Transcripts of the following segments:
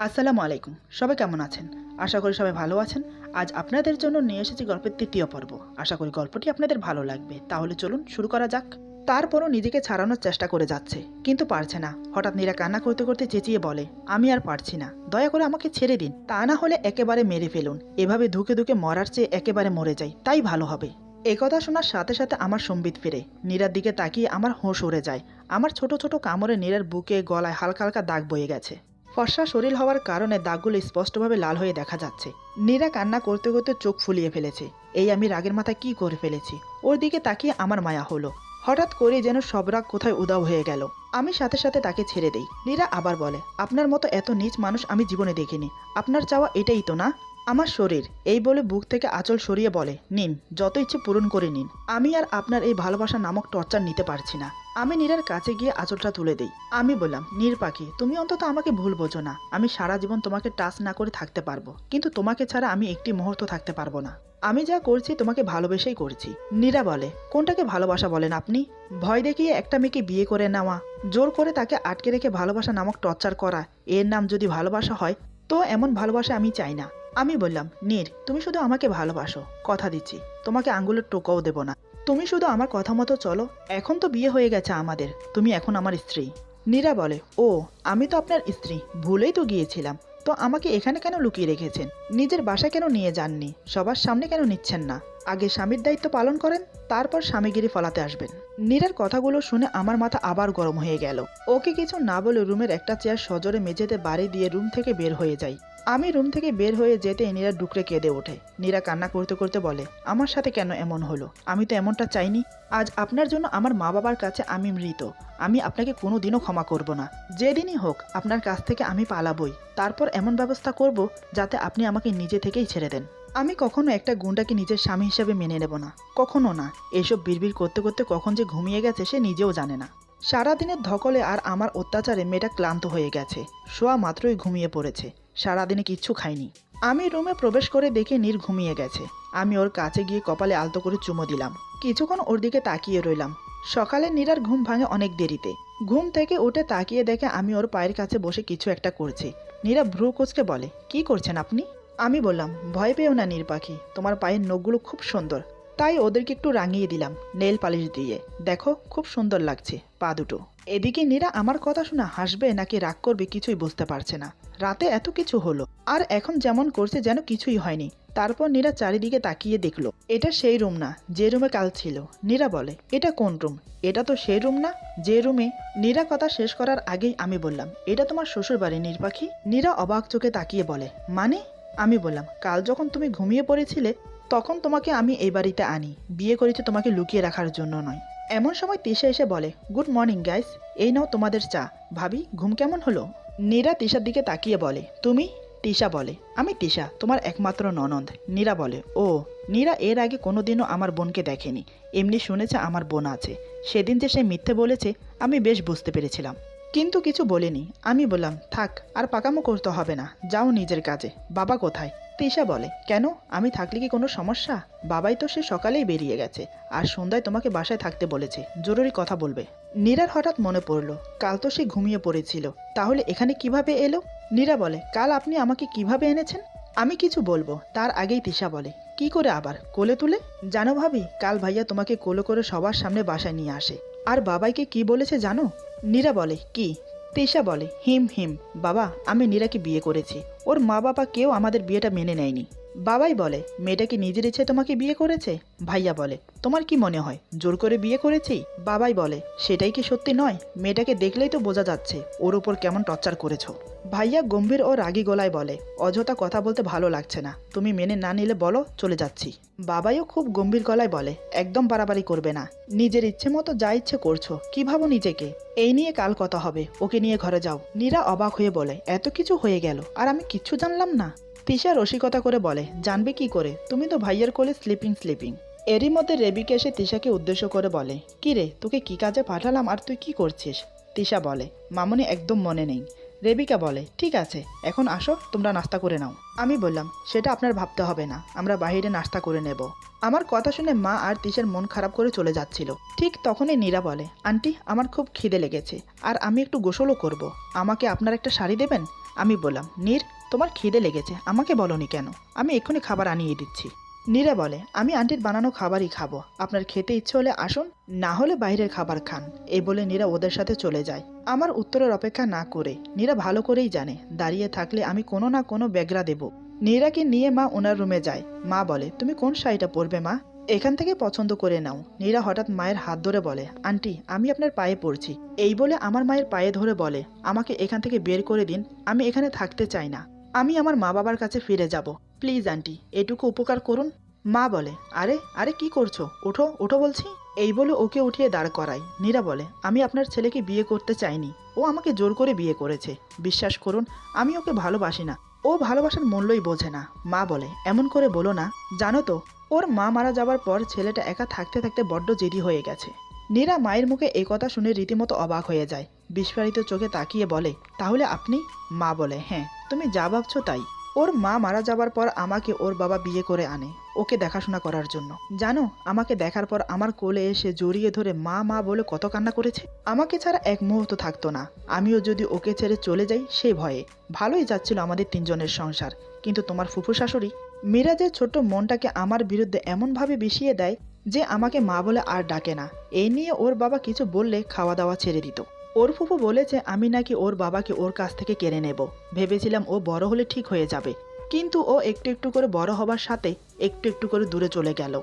আসসালামু আলাইকুম। সবাই কেমন আছেন? আশা করি সবাই ভালো আছেন। আজ আপনাদের জন্য নিয়ে এসেছি গল্পের ৩য় পর্ব। আশা করি গল্পটি আপনাদের ভালো লাগবে। তাহলে চলুন শুরু করা যাক। তারপরও নিজেকে ছাড়ানোর চেষ্টা করে যাচ্ছে, কিন্তু পারছে না। হঠাৎ নীরা কান্না করতে করতে চেঁচিয়ে বলে, আমি আর পারছি না, দয়া করে আমাকে ছেড়ে দিন। তা না হলে একেবারে মেরে ফেলুন। এভাবে ধুকে ধুকে মরার চেয়ে একেবারে মরে যাই, তাই ভালো হবে। একথা শোনার সাথে সাথে আমার সম্বিত ফিরে। নীরার দিকে তাকিয়ে আমার হোঁশ উড়ে যায়। আমার ছোট ছোট কামড়ে নীরার বুকে গলায় হালকা হালকা দাগ বয়ে গেছে। ফর্সা শরীর হওয়ার কারণে দাগগুলো স্পষ্টভাবে লাল হয়ে দেখা যাচ্ছে। নীরা কান্না করতে করতে চোখ ফুলিয়ে ফেলেছে। এই আমি রাগের মাথায় কি করে ফেলেছি। ওর দিকে তাকিয়ে আমার মায়া হলো। হঠাৎ করে যেন সব রাগ কোথায় উধাও হয়ে গেল। আমি সাথে সাথে তাকে ছেড়ে দেই। নীরা আবার বলে, আপনার মতো এত নীচ মানুষ আমি জীবনে দেখিনি। আপনার চাওয়া এটাই তো না? আমার শরীর, এই বলে বুক থেকে আঁচল সরিয়ে বলে, নিন, যত ইচ্ছে পূরণ করে নিন। আমি আর আপনার এই ভালোবাসা নামক টর্চার নিতে পারছি না। আমি নীরার কাছে গিয়ে আঁচলটা তুলে দেই। আমি বললাম, নীর পাখি, তুমি অন্তত আমাকে ভুল বোঝো না। আমি সারা জীবন তোমাকে টাচ না করে থাকতে পারবো, কিন্তু তোমাকে ছাড়া আমি একটি মুহূর্ত থাকতে পারবো না। আমি যা করছি তোমাকে ভালোবেসেই করছি। নীরা বলে, কোনটাকে ভালোবাসা বলেন আপনি? ভয় দেখিয়ে একটা মেয়েকে বিয়ে করে নেওয়া, জোর করে তাকে আটকে রেখে ভালোবাসা নামক টর্চার করা, এর নাম যদি ভালোবাসা হয়, তো এমন ভালোবাসা আমি চাই না। আমি বললাম, নীর, তুমি শুধু আমাকে ভালোবাসো, কথা দিচ্ছি, তোমাকে আঙ্গুলের টোকাও দেব না। তুমি শুধু আমার কথা মতো চলো। এখন তো বিয়ে হয়ে গেছে আমাদের, তুমি এখন আমার স্ত্রী। নীরা বলে, ও, আমি তো আপনার স্ত্রী, ভুলেই তো গিয়েছিলাম। তো আমাকে এখানে কেন লুকিয়ে রেখেছেন? নিজের বাসায় কেন নিয়ে যাননি? সবার সামনে কেন নিচ্ছেন না? আগে স্বামীর দায়িত্ব পালন করেন, তারপর স্বামীগিরি ফলাতে আসবেন। নীরার কথাগুলো শুনে আমার মাথা আবার গরম হয়ে গেল। ওকে কিছু না বলে রুমের একটা চেয়ার সজোরে মেঝেতে বাড়ি দিয়ে রুম থেকে বের হয়ে যাই। আমি রুম থেকে বের হয়ে যেতে নীরা ডুকরে কেঁদে ওঠে। নীরা কান্না করতে করতে বলে, আমার সাথে কেন এমন হলো? আমি তো এমনটা চাইনি। আজ আপনার জন্য আমার মা বাবার কাছে আমি মৃত। আমি আপনাকে কোনোদিনও ক্ষমা করব না। যেদিনই হোক আপনার কাছ থেকে আমি পালাবই। তারপর এমন ব্যবস্থা করব যাতে আপনি আমাকে নিজে থেকেই ছেড়ে দেন। আমি কখনো একটা গুন্ডাকে নিজের স্বামী হিসেবে মেনে নেব না, কখনো না। এসব বিড়বিড় করতে করতে কখন যে ঘুমিয়ে গেছে সে নিজেও জানে না। সারাদিনের ধকলে আর আমার অত্যাচারে মেয়েটা ক্লান্ত হয়ে গেছে। শোয়া মাত্রই ঘুমিয়ে পড়েছে। সারাদিনে কিচ্ছু খাইনি। আমি রুমে প্রবেশ করে দেখে নীর ঘুমিয়ে গেছে। আমি ওর কাছে গিয়ে কপালে আলতো করে চুমো দিলাম। কিছুক্ষণ ওর দিকে তাকিয়ে রইলাম। সকালে নীরার ঘুম ভাঙে অনেক দেরিতে। ঘুম থেকে উঠে তাকিয়ে দেখে আমি ওর পায়ের কাছে বসে কিছু একটা করছি। নীরা ভ্রু কুঁচকে বলে, কি করছেন আপনি? আমি বললাম, ভয় পেও না নীর পাখি, তোমার পায়ের নখগুলো খুব সুন্দর, তাই ওদেরকে একটু রাঙিয়ে দিলাম নেল পালিশ দিয়ে। দেখো, খুব সুন্দর লাগছে পা দুটো। এদিকে নীরা আমার কথা শুনে হাসবে নাকি রাগ করবে কিছুই বুঝতে পারছে না। রাতে এত কিছু হলো, আর এখন যেমন করছে যেন কিছুই হয়নি। তারপর নীরা চারিদিকে তাকিয়ে দেখলো, এটা সেই রুম না যে রুমে কাল ছিল। নীরা বলে, এটা কোন রুম? এটা তো সেই রুম না যে রুমে। নীরা কথা শেষ করার আগেই আমি বললাম, এটা তোমার শ্বশুর বাড়ি নীর পাখি। নীরা অবাক চোখে তাকিয়ে বলে, মানে? আমি বললাম, কাল যখন তুমি ঘুমিয়ে পড়েছিলে তখন তোমাকে আমি এই বাড়িতে আনি। বিয়ে করেছি তোমাকে লুকিয়ে রাখার জন্য নয়। এমন সময় তিশা এসে বলে, গুড মর্নিং গাইস, এই নাও তোমাদের চা। ভাবি, ঘুম কেমন হলো? নীরা তিশার দিকে তাকিয়ে বলে, তুমি? তিশা বলে, আমি তিশা, তোমার একমাত্র ননদ। নীরা বলে, ও। নীরা এর আগে কোনোদিনও আমার বোনকে দেখেনি, এমনি শুনেছে আমার বোন আছে। সেদিন যে সে মিথ্যে বলেছে আমি বেশ বুঝতে পেরেছিলাম, কিন্তু কিছু বলিনি। আমি বললাম, থাক, আর পাকামো করতে হবে না, যাও নিজের কাজে। বাবা কোথায়? তিশা বলে, কেন, আমি থাকলে কি কোনো সমস্যা? বাবাই তো সে সকালেই বেরিয়ে গেছে, আর সন্ধ্যায় তোমাকে বাসায় থাকতে বলেছে, জরুরি কথা বলবে। নীরার হঠাৎ মনে পড়লো, কাল তো সে ঘুমিয়ে পড়েছিল, তাহলে এখানে কিভাবে এলো? নীরা বলে, কাল আপনি আমাকে কিভাবে এনেছেন? আমি কিছু বলবো তার আগেই তিশা বলে, কি করে আবার, কোলে তুলে? জানো ভাবি, কাল ভাইয়া তোমাকে কোলে করে সবার সামনে বাসায় নিয়ে আসে। আর বাবাইকে কি বলেছে জানো? নীরা বলে, কি? তিশা বলে, হিম হিম, বাবা, আমি নীরাকে বিয়ে করেছি। ওর মা বাবা কেউ আমাদের বিয়েটা মেনে নেয়নি। বাবাই বলে, মেয়েটা কি নিজের ইচ্ছে তোমাকে বিয়ে করেছে? ভাইয়া বলে, তোমার কি মনে হয় জোর করে বিয়ে করেছি? বাবাই বলে, সেটাই কি সত্যি নয়? মেয়েটাকে দেখলেই তো বোঝা যাচ্ছে ওর উপর কেমন টর্চার করেছো। ভাইয়া গম্ভীর ও রাগী গলায় বলে, অযথা কথা বলতে ভালো লাগছে না, তুমি মেনে না নিলে বলো, চলে যাচ্ছি। বাবাইও খুব গম্ভীর গলায় বলে, একদম বাড়াবাড়ি করবে না, নিজের ইচ্ছে মতো যা ইচ্ছে করছো, কি ভাবো নিজেকে? এই নিয়ে কাল কথা হবে, ওকে নিয়ে ঘরে যাও। নীরা অবাক হয়ে বলে, এত কিছু হয়ে গেল আর আমি কিচ্ছু জানলাম না? তিশা রসিকতা করে বলে, জানবে কি করে, তুমি তো ভাইয়ের কোলে স্লিপিং। এরই মধ্যে রেবিকা এসে তিশাকে উদ্দেশ্য করে বলে, কি রে, তোকে কি কাজে পাঠালাম আর তুই কি করছিস? তিশা বলে, মামনি একদম মনে নেই। রেবিকা বলে, ঠিক আছে, এখন আসো, তোমরা নাস্তা করে নাও। আমি বললাম, সেটা আপনার ভাবতে হবে না, আমরা বাইরে নাস্তা করে নেব। আমার কথা শুনে মা আর তিশার মন খারাপ করে চলে যাচ্ছিল। ঠিক তখনই নীরা বলে, আন্টি, আমার খুব খিদে লেগেছে, আর আমি একটু গোসলও করব। আমাকে আপনার একটা শাড়ি দেবেন? আমি বললাম, নীর, তোমার খিদে লেগেছে, আমাকে বলনি কেন? আমি এক্ষুনি খাবার আনিয়ে দিচ্ছি। নীরা বলে, আমি আন্টির বানানো খাবারই খাবো, আপনার খেতে ইচ্ছে হলে আসুন, না হলে বাইরের খাবার খান। এই বলে নীরা ওদের সাথে চলে যায়। আমার উত্তরের অপেক্ষা না করে নীরা ভালো করেই জানে দাঁড়িয়ে থাকলে আমি কোনো না কোনো ব্যাগরা দেব। নীরাকে নিয়ে মা ওনার রুমে যায়। মা বলে, তুমি কোন শাড়িটা পরবে মা? এখান থেকে পছন্দ করে নাও। নীরা হঠাৎ মায়ের হাত ধরে বলে, আন্টি, আমি আপনার পায়ে পড়ছি। এই বলে আমার মায়ের পায়ে ধরে বলে, আমাকে এখান থেকে বের করে দিন, আমি এখানে থাকতে চাই না, আমি আমার মা বাবার কাছে ফিরে যাব। প্লিজ আন্টি, এটুকু উপকার করুন। মা বলে, আরে আরে কি করছো, ওঠো ওঠো বলছি। এই বলে ওকে উঠিয়ে দাঁড় করায়। নীরা বলে, আমি আপনার ছেলেকে বিয়ে করতে চাইনি, ও আমাকে জোর করে বিয়ে করেছে। বিশ্বাস করুন, আমি ওকে ভালোবাসি না, ও ভালোবাসার মূল্যই বোঝে না। মা বলে, এমন করে বলো না, জানো তো ওর মা মারা যাবার পর ছেলেটা একা থাকতে থাকতে বড্ড জেদি হয়ে গেছে। নীরা মায়ের মুখে এই কথা শুনে রীতিমতো অবাক হয়ে যায়। বিস্ফারিত চোখে তাকিয়ে বলে, তাহলে আপনি? মা বলে, হ্যাঁ, তুমি যা ভাবছো তাই। ওর মা মারা যাবার পর আমাকে ওর বাবা বিয়ে করে আনে ওকে দেখাশোনা করার জন্য। জানো, আমাকে দেখার পর আমার কোলে এসে জড়িয়ে ধরে মা মা বলে কত কান্না করেছে। আমাকে ছাড়া এক মুহূর্ত থাকতো না। আমিও যদি ওকে ছেড়ে চলে যাই সেই ভয়ে। ভালোই যাচ্ছিল আমাদের তিনজনের সংসার, কিন্তু তোমার ফুফু শাশুড়ি মিরাজের ছোট্ট মনটাকে আমার বিরুদ্ধে এমনভাবে বিষিয়ে দেয় যে আমাকে মা বলে আর ডাকে না। এই নিয়ে ওর বাবা কিছু বললে খাওয়া দাওয়া ছেড়ে দিত। ওর ফুফু বলেছে আমি নাকি ওর বাবাকে ওর কাছ থেকে কেড়ে নেব। ভেবেছিলাম ও বড় হলে ঠিক হয়ে যাবে, কিন্তু ও একটু একটু করে বড় হবার সাথে একটু একটু করে দূরে চলে গেল।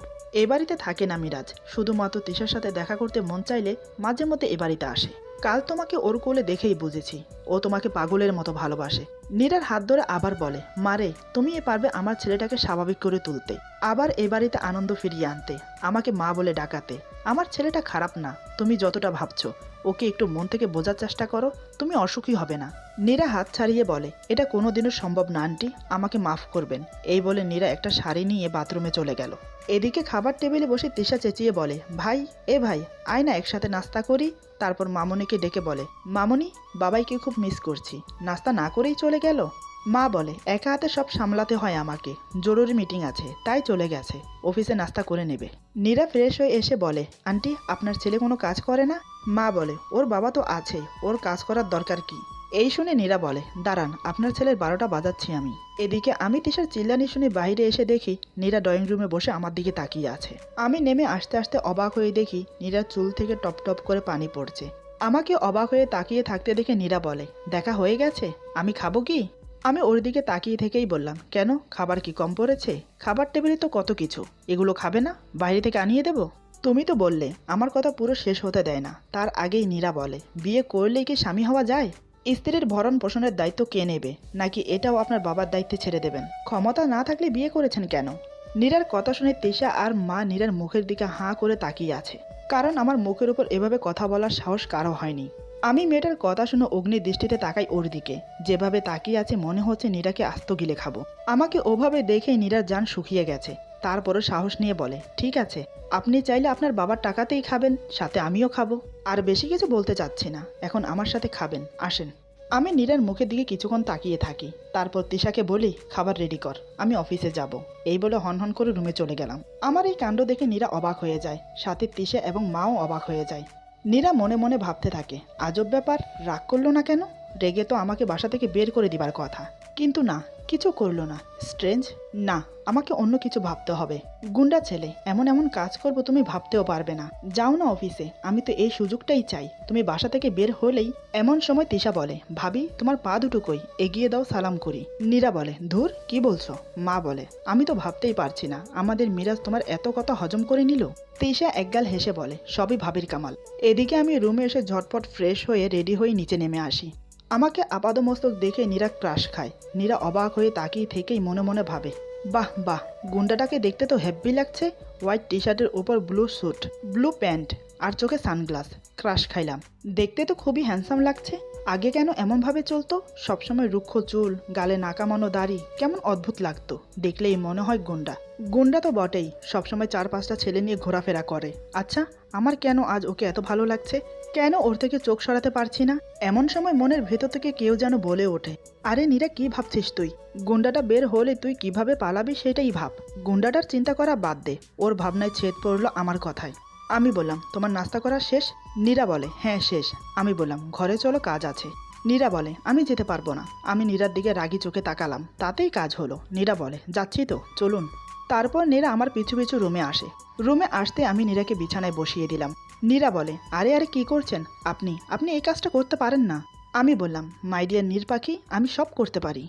এ বাড়িতে থাকে না মিরাজ, শুধুমাত্র তিশার সাথে দেখা করতে মন চাইলে মাঝে মধ্যে এ বাড়িতে আসে। কাল তোমাকে ওর কোলে দেখেই বুঝেছি ও তোমাকে পাগলের মতো ভালোবাসে। নীরার হাত ধরে আবার বলে, মারে, তুমি পারবে আমার ছেলেটাকে স্বাভাবিক করে তুলতে, আবার এ বাড়িতে আনন্দ ফিরিয়ে আনতে, আমাকে মা বলে ডাকাতে। আমার ছেলেটা খারাপ না, তুমি যতটা ভাবছো। ওকে একটু মন থেকে বোঝার চেষ্টা করো, তুমি অসুখী হবে না। নীরা হাত ছাড়িয়ে বলে, এটা কোনোদিনও সম্ভব না আন্টি, আমাকে মাফ করবেন। এই বলে নীরা একটা শাড়ি নিয়ে বাথরুমে চলে গেল। এদিকে খাবার টেবিলে বসে তিশা চেঁচিয়ে বলে, ভাই, এ ভাই, আয় না একসাথে নাস্তা করি। তারপর মামনিকে ডেকে বলে, মামনি, বাবাইকে খুব মিস করছি, নাস্তা না করেই চলে গেল। মা বলে, একা হাতে সব সামলাতে হয় আমাকে, জরুরি মিটিং আছে তাই চলে গেছে, অফিসে নাস্তা করে নেবে। নীরা ফ্রেশ হয়ে এসে বলে, আন্টি, আপনার ছেলে কোনো কাজ করে না? মা বলে, ওর বাবা তো আছেই, ওর কাজ করার দরকার কি? এই শুনে নীরা বলে, দাঁড়ান, আপনার ছেলের 12টা বাজাচ্ছি আমি। এদিকে আমি তিশার চিল্লানি শুনে বাইরে এসে দেখি নীরা ড্রয়িং রুমে বসে আমার দিকে তাকিয়ে আছে। আমি নেমে আসতে আসতে অবাক হয়ে দেখি নীরার চুল থেকে টপ টপ করে পানি পড়ছে। আমাকে অবাক হয়ে তাকিয়ে থাকতে দেখে নীরা বলে, দেখা হয়ে গেছে, আমি খাবো কি? আমি ওর দিকে তাকিয়ে থেকেই বললাম, কেন, খাবার কি কম পড়েছে? খাবার টেবিলে তো কত কিছু, এগুলো খাবে না? বাইরে থেকে আনিয়ে দেবো? তুমি তো বললে। আমার কথা পুরো শেষ হতে দেয় না, তার আগেই নীরা বলে, বিয়ে করলেই কি স্বামী হওয়া যায়? স্ত্রীর ভরণ পোষণের দায়িত্ব কে নেবে, নাকি এটাও আপনার বাবার দায়িত্বে ছেড়ে দেবেন? ক্ষমতা না থাকলে বিয়ে করেছেন কেন? নীরার কথা শুনে তিশা আর মা নীরার মুখের দিকে হাঁ করে তাকিয়ে আছে, কারণ আমার মুখের উপর এভাবে কথা বলার সাহস কারো হয়নি। আমি মেয়েটার কথা শুনে অগ্নি দৃষ্টিতে তাকাই ওর দিকে, যেভাবে তাকিয়ে আছে মনে হচ্ছে নীরাকে আস্ত গিলে খাবো। আমাকে ওভাবে দেখেই নীরার জান শুকিয়ে গেছে। তারপরে সাহস নিয়ে বলে, ঠিক আছে, আপনি চাইলে আপনার বাবার টাকাতেই খাবেন, সাথে আমিও খাবো। আর বেশি কিছু বলতে চাচ্ছি না, এখন আমার সাথে খাবেন, আসেন। আমি নীরার মুখের দিকে কিছুক্ষণ তাকিয়ে থাকি, তারপর তিশাকে বলি, খাবার রেডি কর, আমি অফিসে যাব। এই বলে হনহন করে রুমে চলে গেলাম। আমার এই কাণ্ড দেখে নীরা অবাক হয়ে যায়, সাথে তিশা এবং মাও অবাক হয়ে যায়। নীরা মনে মনে ভাবতে থাকে, আজব ব্যাপার, রাগ করলো না কেন? রেগে তো আমাকে বাসা থেকে বের করে দিবার কথা, কিন্তু না, কিছু করলো না। স্ট্রেঞ্জ। না, আমাকে অন্য কিছু ভাবতে হবে। গুন্ডা ছেলে, এমন এমন কাজ করবো তুমি ভাবতেও পারবে না। যাও না অফিসে, আমি তো এই সুযোগটাই চাই। তুমি বাসা থেকে বের হলেই এমন সময় তিশা বলে, ভাবি, তোমার পা দুটো কই, এগিয়ে দাও, সালাম করি। নীরা বলে, ধুর, কি বলছো? মা বলে, আমি তো ভাবতেই পারছি না আমাদের মিরাজ তোমার এত কথা হজম করে নিল। তিশা একগাল হেসে বলে, সবই ভাবির কামাল। এদিকে আমি রুমে এসে ঝটপট ফ্রেশ হয়ে রেডি হয়ে নিচে নেমে আসি। আমাকে আপাদমস্তক দেখে নীরা ক্রাশ খায়। নীরা অবাক হয়ে তাকিয়ে থেকেই মনে মনে ভাবে, বাহ বাহ, গুন্ডাটাকে দেখতে তো হেব্বি লাগছে। হোয়াইট টি শার্টের উপর ব্লু স্যুট, ব্লু প্যান্ট আর চোখে সানগ্লাস। ক্রাশ খাইলাম, দেখতে তো খুবই হ্যান্ডসাম লাগছে। আগে কেন এমনভাবে চলতো? সবসময় রুক্ষ চুল, গালে নাকামানো দাড়ি, কেমন অদ্ভুত লাগতো। দেখলেই মনে হয় গুন্ডা। গুন্ডা তো বটেই, সবসময় 4-5টা ছেলে নিয়ে ঘোরাফেরা করে। আচ্ছা, আমার কেন আজ ওকে এত ভালো লাগছে? কেন ওর থেকে চোখ সরাতে পারছি না? এমন সময় মনের ভেতর থেকে কেউ যেন বলে ওঠে, আরে নীরা, কি ভাবছিস তুই? গুন্ডাটা বের হলে তুই কিভাবে পালাবি সেটাই ভাব। গুন্ডাটার চিন্তা করা বাদ দে। ওর ভাবনায় ছেদ পড়লো আমার কথায়। আমি বললাম, তোমার নাস্তা করা শেষ? নীরা বলে, হ্যাঁ শেষ। আমি বললাম, ঘরে চলো, কাজ আছে। নীরা বলে, আমি যেতে পারবো না। আমি নীরার দিকে রাগি চোখে তাকালাম, তাতেই কাজ হলো। নীরা বলে, যাচ্ছি তো, চলুন। তারপর নীরা আমার পিছু পিছু রুমে আসে। রুমে আসতে আমি নীরাকে বিছানায় বসিয়ে দিলাম। নীরা বলে, আরে আরে কি করছেন আপনি? আপনি এই কাজটা করতে পারেন না। আমি বললাম, মাই ডিয়ার নীর পাখি, আমি সব করতে পারি।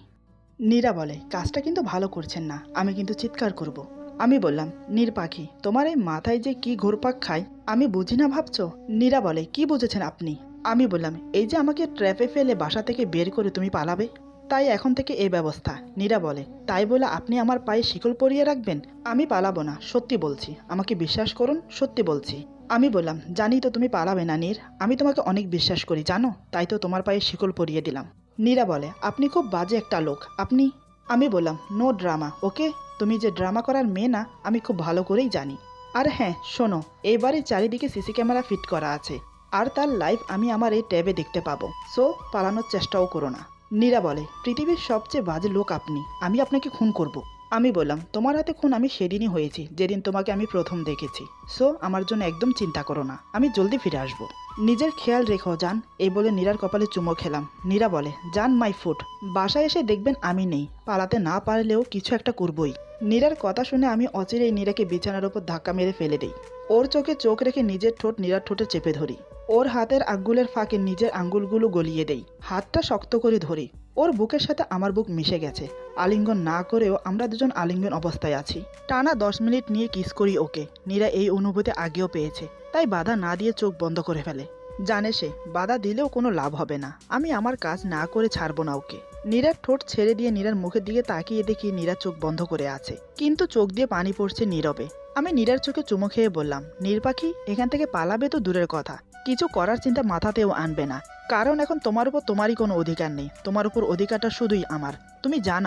নীরা বলে, কাজটা কিন্তু ভালো করছেন না, আমি কিন্তু চিৎকার করব। আমি বললাম, নীর পাখি, তোমার এই মাথায় যে কি ঘুরপাক খায় আমি বুঝি না ভাবছো? নীরা বলে, কি বুঝেছেন আপনি? আমি বললাম, এই যে আমাকে ট্র্যাপে ফেলে বাসা থেকে বের করে তুমি পালাবে, তাই এখন থেকে এই ব্যবস্থা। নীরা বলে, তাই বলে আপনি আমার পায়ে শিকল পরিয়ে রাখবেন? আমি পালাবো না, সত্যি বলছি, আমাকে বিশ্বাস করুন, সত্যি বলছি। আমি বললাম, জানি তো তুমি পালাবে না নীর, আমি তোমাকে অনেক বিশ্বাস করি জানো, তাই তো তোমার পায়ে শিকল পরিয়ে দিলাম। নীরা বলে, আপনি খুব বাজে একটা লোক আপনি। আমি বললাম, নো ড্রামা, ওকে? তুমি যে ড্রামা করার মেয়ে না, আমি খুব ভালো করেই জানি। আর হ্যাঁ শোনো, এইবারে চারিদিকে সিসি ক্যামেরা ফিট করা আছে, আর তার লাইভ আমি আমার এই ট্যাবে দেখতে পাবো, সো পালানোর চেষ্টাও করো না। নীরা বলে, পৃথিবীর সবচেয়ে বাজে লোক আপনি, আমি আপনাকে খুন করব। আমি বললাম, তোমার হাতে খুন আমি সেদিনই হয়েছি যেদিন তোমাকে আমি প্রথম দেখেছি, সো আমার জন্য একদম চিন্তা করো না, আমি জলদি ফিরে আসবো। নিজের খেয়াল রেখো জান, এই বলে নীরার কপালে চুমো খেলাম। নীরা বলে, জান মাই ফুট, বাসায় এসে দেখবেন আমি নেই, পালাতে না পারলেও কিছু একটা করবই। নীরার কথা শুনে আমি অচিরেই নীরাকে বিছানার ওপর ধাক্কা মেরে ফেলে দিই। ওর চোখে চোখ রেখে নিজের ঠোঁট নীরার ঠোঁটে চেপে ধরি। ওর হাতের আঙ্গুলের ফাঁকে নিজের আঙ্গুলগুলো গলিয়ে দেই, হাতটা শক্ত করে ধরি। ওর বুকের সাথে আমার বুক মিশে গেছে, আলিঙ্গন না করেও আমরা দুজন আলিঙ্গন অবস্থায় আছি। টানা 10 মিনিট নিয়ে কিস করি ওকে। নীরা এই অনুভূতি আগেও পেয়েছে, তাই বাধা না দিয়ে চোখ বন্ধ করে ফেলে। জানে সে বাধা দিলেও কোনো লাভ হবে না, আমি আমার কাজ না করে ছাড়বো না ওকে। নীরার ঠোঁট ছেড়ে দিয়ে নীরার মুখের দিকে তাকিয়ে দেখি নীরা চোখ বন্ধ করে আছে, কিন্তু চোখ দিয়ে পানি পড়ছে নীরবে। আমি নীরার চোখে চুমো খেয়ে বললাম, নীর পাখি, এখান থেকে পালাবে তো দূরের কথা, কিছু করার চিন্তা মাথাতেও আনবে না, কারণ এখন তোমার উপর তোমারই কোনো অধিকার নেই, তোমার উপর অধিকারটা শুধুই আমার। তুমি জান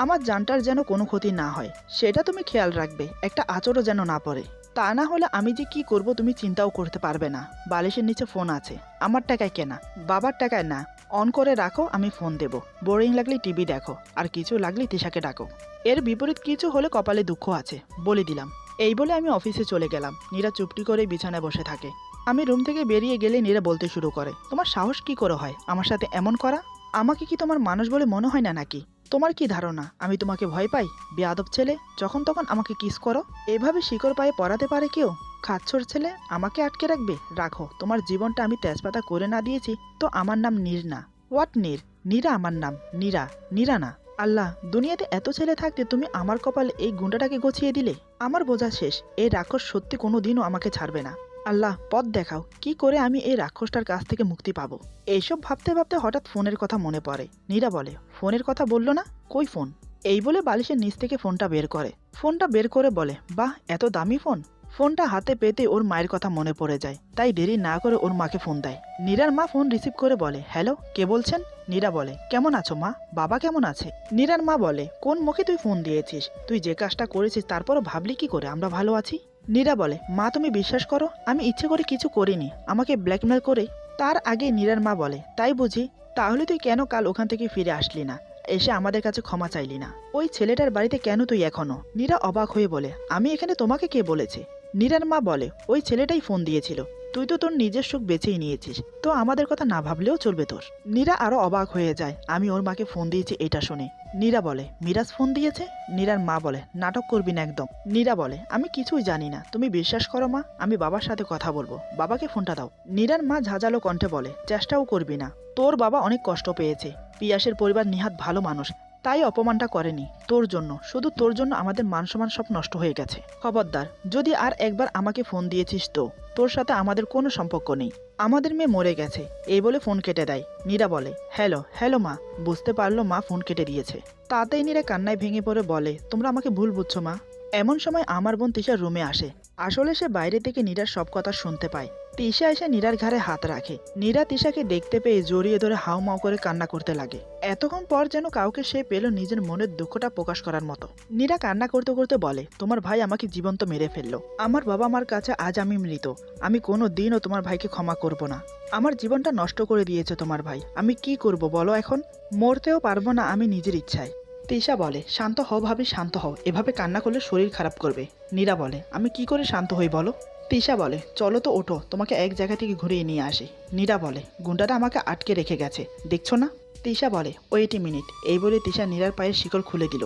আমার জানটার যেন কোনো ক্ষতি না হয়, সেটা তুমি খেয়াল রাখবে, একটা আঁচড়ও যেন না পড়ে। তা না হলে আমি যে কি করব তুমি চিন্তাও করতে পারবে না। বালিশের নিচে ফোন আছে, আমার টাকায় কেনা, বাবার টাকায় না। অন করে রাখো, আমি ফোন দেব। বোরিং লাগলে টিভি দেখো, আর কিছু লাগলে তিশাকে ডাকো। এর বিপরীত কিছু হলে কপালে দুঃখ আছে, বলে দিলাম। এই বলে আমি অফিসে চলে গেলাম। নীরা চুপটি করে বিছানায় বসে থাকে। আমি রুম থেকে বেরিয়ে গেলে নীরা বলতে শুরু করে, তোমার সাহস কি করে হয় আমার সাথে এমন করা? আমাকে কি তোমার মানুষ বলে মনে হয় না নাকি? তোমার কি ধারণা আমি তোমাকে ভয় পাই? বেয়াদব ছেলে, যখন তখন আমাকে কিস করো। এভাবে শিকড় পায়ে পরাতে পারে কেউ? খাচ্ছর ছেলে, আমাকে আটকে রাখবে? রাখো, তোমার জীবনটা আমি তেজপাতা করে না দিয়েছি তো আমার নাম নীর না। হোয়াট নীর? নীরা আমার নাম, নীরা, নীরা না। আল্লাহ, দুনিয়াতে এত ছেলে থাকতে তুমি আমার কপালে এই গুন্ডাটাকে গছিয়ে দিলে। আমার বোঝা শেষ, এই রাক্ষস সত্যি কোনো দিনও আমাকে ছাড়বে না। আল্লাহ, পথ দেখাও, কি করে আমি এই রাক্ষসটার কাছ থেকে মুক্তি পাবো। এইসব ভাবতে ভাবতে হঠাৎ ফোনের কথা মনে পড়ে। নীরা বলে, ফোনের কথা বললো না, কই ফোন? এই বলে বালিশের নিচ থেকে ফোনটা বের করে। ফোনটা বের করে বলে, বাহ, এত দামি ফোন। ফোনটা হাতে পেতে ওর মায়ের কথা মনে পড়ে যায়, তাই দেরি না করে ওর মাকে ফোন দেয়। নীরার মা ফোন রিসিভ করে বলে, হ্যালো, কে বলছেন? নীরা বলে, কেমন আছো মা? বাবা কেমন আছে? নীরার মা বলে, কোন মুখে তুই ফোন দিয়েছিস? তুই যে কাজটা করেছিস তারপরও ভাবলি কি করে আমরা ভালো আছি? নীরা বলে, মা তুমি বিশ্বাস করো, আমি ইচ্ছে করে কিছু করিনি, আমাকে ব্ল্যাকমেল করে। তার আগে নীরার মা বলে, তাই বুঝি? তাহলে তুই কেন কাল ওখান থেকে ফিরে আসলি না, এসে আমাদের কাছে ক্ষমা চাইলি না? ওই ছেলেটার বাড়িতে কেন তুই এখনো? নীরা অবাক হয়ে বলে, আমি এখানে তোমাকে কে বলেছে? নীরার মা বলে, ওই ছেলেটাই ফোন দিয়েছিল, তুই তো তোর নিজের সুখ বেছেই নিয়েছিস, তো আমাদের কথা না ভাবলেও চলবে তোর। নীরা আরো অবাক হয়ে যায় আমি ওর মাকে ফোন দিয়েছি এটা শুনে। নীরা বলে, মিরাজ ফোন দিয়েছে? নীরার মা বলে, নাটক করবি না একদম। নীরা বলে, আমি কিছুই জানি না, তুমি বিশ্বাস করো মা, আমি বাবার সাথে কথা বলবো, বাবাকে ফোনটা দাও। নীরার মা ঝাঁঝালো কণ্ঠে বলে, চেষ্টাও করবি না, তোর বাবা অনেক কষ্ট পেয়েছে, পিয়াসের পরিবার নিহাত ভালো মানুষ, তাই অপমানটা করেনি তোর জন্য, শুধু তোর জন্য আমাদের মান সম্মান সব নষ্ট হয়ে গেছে। খবরদার, যদি আর একবার আমাকে ফোন দিয়েছিস তো তোর সাথে আমাদের কোনো সম্পর্ক নেই, আমাদের মেয়ে মরে গেছে। এই বলে ফোন কেটে দেয়। নীরা বলে, হ্যালো হ্যালো মা। বুঝতে পারলো মা ফোন কেটে দিয়েছে। তাতেই নীরা কান্নায় ভেঙে পড়ে বলে, তোমরা আমাকে ভুল বুঝছো মা। এমন সময় আমার বোন তিশা রুমে আসে। আসলে সে বাইরে থেকে নীরার সব কথা শুনতে পায়। তিশা এসে নীরার ঘাড়ে হাত রাখে। নীরা তিশাকে দেখতে পেয়ে জড়িয়ে ধরে হাউমাউ করে কান্না করতে লাগে। এতক্ষণ পর যেন কাউকে সে পেল নিজের মনের দুঃখটা প্রকাশ করার মতো। নীরা কান্না করতে করতে বলে, তোমার ভাই আমাকে জীবন্ত মেরে ফেললো, আমার বাবা মার কাছে আজ আমি মৃত, আমি কোনো দিনও তোমার ভাইকে ক্ষমা করব না। আমার জীবনটা নষ্ট করে দিয়েছে তোমার ভাই, আমি কি করব বলো এখন? মরতেও পারবো না আমি নিজের ইচ্ছায়। তিশা বলে, শান্ত হও ভাবি, শান্ত হও, এভাবে কান্না করলে শরীর খারাপ করবে। নীরা বলে, আমি কি করে শান্ত হই বলো? তিশা বলে চলো তো ওঠো, তোমাকে এক জায়গা থেকে ঘুরিয়ে নিয়ে আসি। নীরা বলে গুন্ডাটা আমাকে আটকে রেখে গেছে, দেখছো না? তিশা বলে ওয়েট এ মিনিট। এই বলে তিশা নীরার পায়ের শিকল খুলে দিল।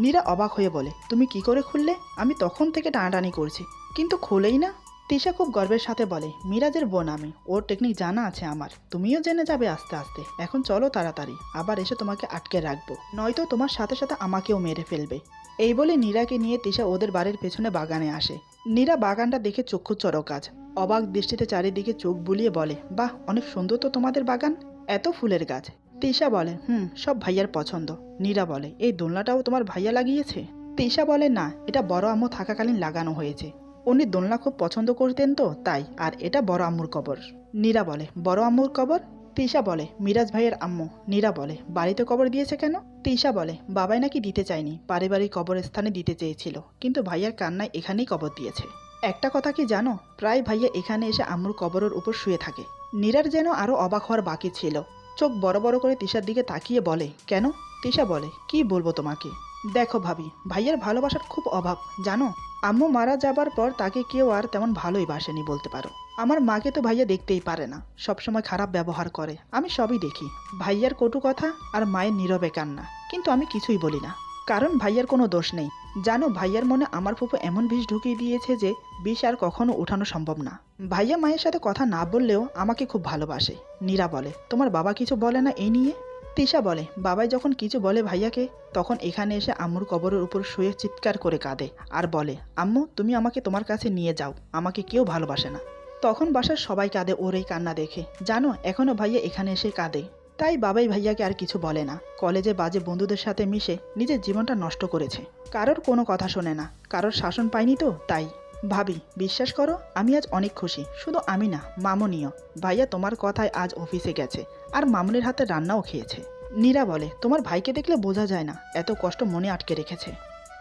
নীরা অবাক হয়ে বলে তুমি কি করে খুললে? আমি তখন থেকে টানাটানি করছি কিন্তু খুলেই না। তিশা খুব গর্বের সাথে বলে মিরাজের বোন আমি, ওর টেকনিক জানা আছে আমার, তুমিও জেনে যাবে আস্তে আস্তে। এখন চলো তাড়াতাড়ি, আবার এসে তোমাকে আটকে রাখবো, নয়তো তোমার সাথে সাথে আমাকেও মেরে ফেলবে। এই বলে নীরাকে নিয়ে তিশা ওদের বাড়ির পেছনে বাগানে আসে। নীরা বাগানটা দেখে চক্ষু চড়কাজ, অবাক দৃষ্টিতে চারিদিকে চোখ বুলিয়ে বলে বাহ, অনেক সুন্দর তো তোমাদের বাগান, এত ফুলের গাছ। তিশা বলে সব ভাইয়ার পছন্দ। নীরা বলে এই দোলনাটাও তোমার ভাইয়া লাগিয়েছে? তিশা বলে না, এটা বড় আম্মু থাকাকালীন লাগানো হয়েছে, উনি দোলনা খুব পছন্দ করতেন তো তাই, আর এটা বড় আম্মুর কবর। নীরা বলে বড় আম্মুর কবর? তিশা বলে মিরাজ ভাইয়ের আম্মু। নীরা বলে বাড়িতে কবর দিয়েছে কেন? তিশা বলে বাবাই নাকি দিতে চায়নি, পারিবারিক কবরস্থানে দিতে চেয়েছিল, কিন্তু ভাইয়ার কান্নায় এখানেই কবর দিয়েছে। একটা কথা কি জানো, প্রায় ভাইয়া এখানে এসে আম্মুর কবরের উপর শুয়ে থাকে। নীরার যেন আরো অবাক হওয়ার বাকি ছিল, চোখ বড় বড় করে তিশার দিকে তাকিয়ে বলে কেন? তিশা বলে কি বলবো তোমাকে, দেখো ভাবি, ভাইয়ার ভালোবাসার খুব অভাব জানো। আম্মু মারা যাবার পর তাকে কেউ আর তেমন ভালোই বাসেনি বলতে পারো। আমার মাকে তো ভাইয়া দেখতেই পারে না, সবসময় খারাপ ব্যবহার করে, আমি সবই দেখি। ভাইয়ার কটু কথা আর মায়ের নীরবে কান্না, কিন্তু আমি কিছুই বলি না, কারণ ভাইয়ার কোনো দোষ নেই। জানো ভাইয়ার মনে আমার ফুফু এমন বিষ ঢুকিয়ে দিয়েছে যে বিষ আর কখনো উঠানো সম্ভব না। ভাইয়া মায়ের সাথে কথা না বললেও আমাকে খুব ভালোবাসে। নীরা বলে তোমার বাবা কিছু বলে না এই নিয়ে? তিশা বলে বাবাই যখন কিছু বলে ভাইয়াকে, তখন এখানে এসে আম্মুর কবরের উপর শুয়ে চিৎকার করে কাঁদে আর বলে আম্মু তুমি আমাকে তোমার কাছে নিয়ে যাও, আমাকে কেউ ভালোবাসে না। তখন বাসার সবাই কাঁদে ওর এই কান্না দেখে। জানো এখনো ভাইয়া এখানে এসে কাঁদে, তাই বাবাই ভাইয়াকে আর কিছু বলে না। কলেজে বাজে বন্ধুদের সাথে মিশে নিজের জীবনটা নষ্ট করেছে, কারোর কোনো কথা শোনে না, কারোর শাসন পায়নি তো তাই। ভাবি বিশ্বাস করো আমি আজ অনেক খুশি, শুধু আমি না মামুনিও। ভাইয়া তোমার কথায় আজ অফিসে গেছে আর মামুনির হাতে রান্নাও খেয়েছে। নীরা বলে তোমার ভাইকে দেখলে বোঝা যায় না এত কষ্ট মনে আটকে রেখেছে।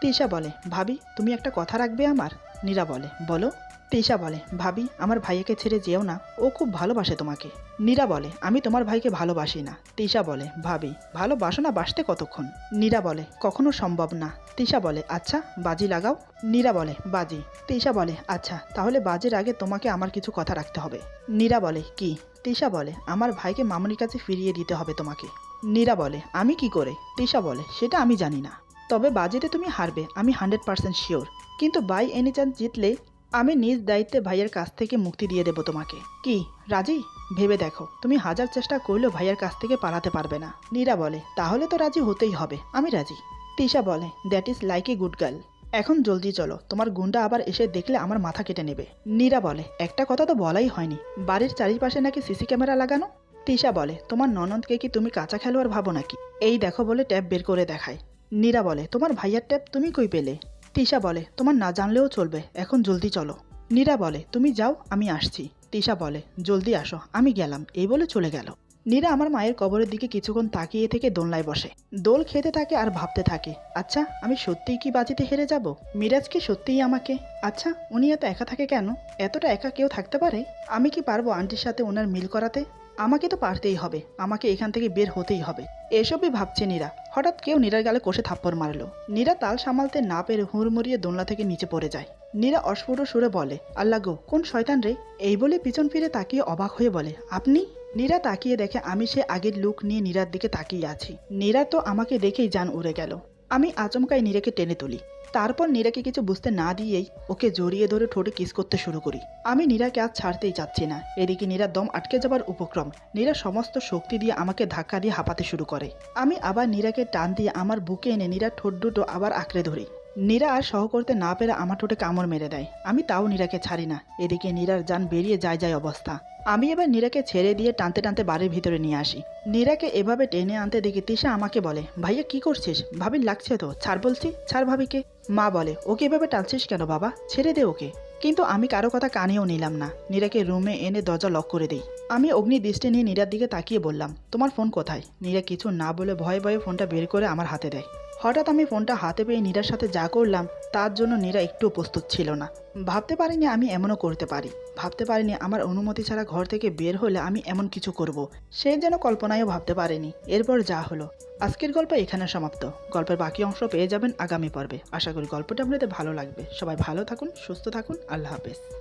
তিশা বলে ভাবি তুমি একটা কথা রাখবে আমার? নীরা বলে বলো। তিশা বলে ভাবি আমার ভাইয়াকে ছেড়ে যেও না, ও খুব ভালোবাসে তোমাকে। নীরা বলে আমি তোমার ভাইকে ভালোবাসি না। তিশা বলে ভাবি ভালোবাসো না, বাসতে কতক্ষণ? নীরা বলে কখনো সম্ভব না। তিশা বলে আচ্ছা বাজি লাগাও। নীরা বলে বাজি। তিশা বলে আচ্ছা তাহলে বাজির আগে তোমাকে আমার কিছু কথা রাখতে হবে। নীরা বলে কি? তিশা বলে আমার ভাইকে মামুনির কাছে ফিরিয়ে দিতে হবে তোমাকে। নীরা বলে আমি কি করে? তিশা বলে সেটা আমি জানি না, তবে বাজিতে তুমি হারবে আমি 100% শিওর, কিন্তু বাই এনি চান্স জিতলে আমি নিজ দায়িত্বে ভাইয়ের কাছ থেকে মুক্তি দিয়ে দেব তোমাকে। কি রাজি? ভেবে দেখো, তুমি হাজার চেষ্টা করলেও ভাইয়ের কাছ থেকে পালাতে পারবে না। নীরা বলে তাহলে তো রাজি হতেই হবে, আমি রাজি। তিশা বলে that is like a good girl. এখন জলদি চলো, তোমার গুন্ডা আবার এসে দেখলে আমার মাথা কেটে নেবে। নীরা বলে একটা কথা তো বলাই হয়নি, বাড়ির চারিপাশে নাকি সিসি ক্যামেরা লাগানো। তিশা বলে তোমার ননদকে কি তুমি কাঁচা খেলোয়াড় ভাবো নাকি? এই দেখো বলে ট্যাব বের করে দেখায়। নীরা বলে তোমার ভাইয়ার ট্যাব তুমি কই পেলে? তিশা বলে তোমার না জানলেও চলবে, এখন জলদি চলো। নীরা বলে তুমি যাও আমি আসছি। তিশা বলে জলদি আসো, আমি গেলাম, এই বলে চলে গেল। নীরা আমার মায়ের কবরের দিকে কিছুক্ষণ তাকিয়ে থেকে দোলনায় বসে, দোল খেতে থাকে আর ভাবতে থাকে আচ্ছা আমি সত্যিই কি বাজিতে হেরে যাব? মিরাজ কি সত্যিই আমাকে? আচ্ছা উনি এত একা থাকে কেন? এতটা একা কেউ থাকতে পারে? আমি কি পারবো আন্টির সাথে ওনার মিল করাতে? আমাকে তো পারতেই হবে, আমাকে এখান থেকে বের হতেই হবে। এসবই ভাবছে নীরা, হঠাৎ কেউ নীরার গালে কষে থাপ্পড় মারলো। নীরা তাল সামালতে না পেরে হুড়মুড়িয়ে দোলনা থেকে নিচে পড়ে যায়। নীরা অস্ফুট সুরে বলে আল্লাহ গো কোন শয়তান রে? এই বলে পিছন ফিরে তাকিয়ে অবাক হয়ে বলে আপনি? নীরা তাকিয়ে দেখে আমি সে আগের লুক নিয়ে নীরার দিকে তাকিয়ে আছি। নীরা তো আমাকে দেখেই জান উড়ে গেল। আমি আচমকাই নীরাকে টেনে তুলি, তারপর নীরাকে কিছু বুঝতে না দিয়েই ওকে জড়িয়ে ধরে ঠোঁটে কিস করতে শুরু করি। আমি নীরাকে আজ ছাড়তেই চাচ্ছি না। এদিকে নীরার দম আটকে যাবার উপক্রম। নীরা সমস্ত শক্তি দিয়ে আমাকে ধাক্কা দিয়ে হাঁপাতে শুরু করে। আমি আবার নীরাকে টান দিয়ে আমার বুকে এনে নীরার ঠোঁট দুটো আবার আঁকড়ে ধরি। নীরা আর সহ করতে না পেরে আমার ঠোঁটে কামড় মেরে দেয়। আমি তাও নীরাকে ছাড়ি না। এদিকে নীরার জান বেরিয়ে যায় অবস্থা। আমি এবার নীরাকে ছেড়ে দিয়ে টানতে টানতে বাড়ির ভিতরে নিয়ে আসি। নীরাকে এভাবে টেনে আনতে দেখে তিশা আমাকে বলে ভাইয়া কি করছিস? ভাবির লাগছে তো, ছাড় বলছি, ছাড় ভাবিকে। মা বলে ওকে এভাবে টানছিস কেন বাবা, ছেড়ে দে ওকে। কিন্তু আমি কারো কথা কানেও নিলাম না। নীরাকে রুমে এনে দরজা লক করে দিই। আমি অগ্নি দৃষ্টি নিয়ে নীরার দিকে তাকিয়ে বললাম তোমার ফোন কোথায়? নীরা কিছু না বলে ভয়ে ভয়ে ফোনটা বের করে আমার হাতে দেয়। হঠাৎ আমি ফোনটা হাতে পেয়ে নীরার সাথে যা করলাম তার জন্য নীরা একটুও প্রস্তুত ছিল না। ভাবতে পারিনি আমি এমনও করতে পারি। ভাবতে পারিনি আমার অনুমতি ছাড়া ঘর থেকে বের হলে আমি এমন কিছু করব। সে যেন কল্পনায়ও ভাবতে পারেনি। এরপর যা হলো। আজকের গল্প এখানে সমাপ্ত। গল্পের বাকি অংশ পেয়ে যাবেন আগামী পর্বে। আশা করি গল্পটি আপনাদের ভালো লাগবে। সবাই ভালো থাকুন, সুস্থ থাকুন। আল্লাহ হাফেজ।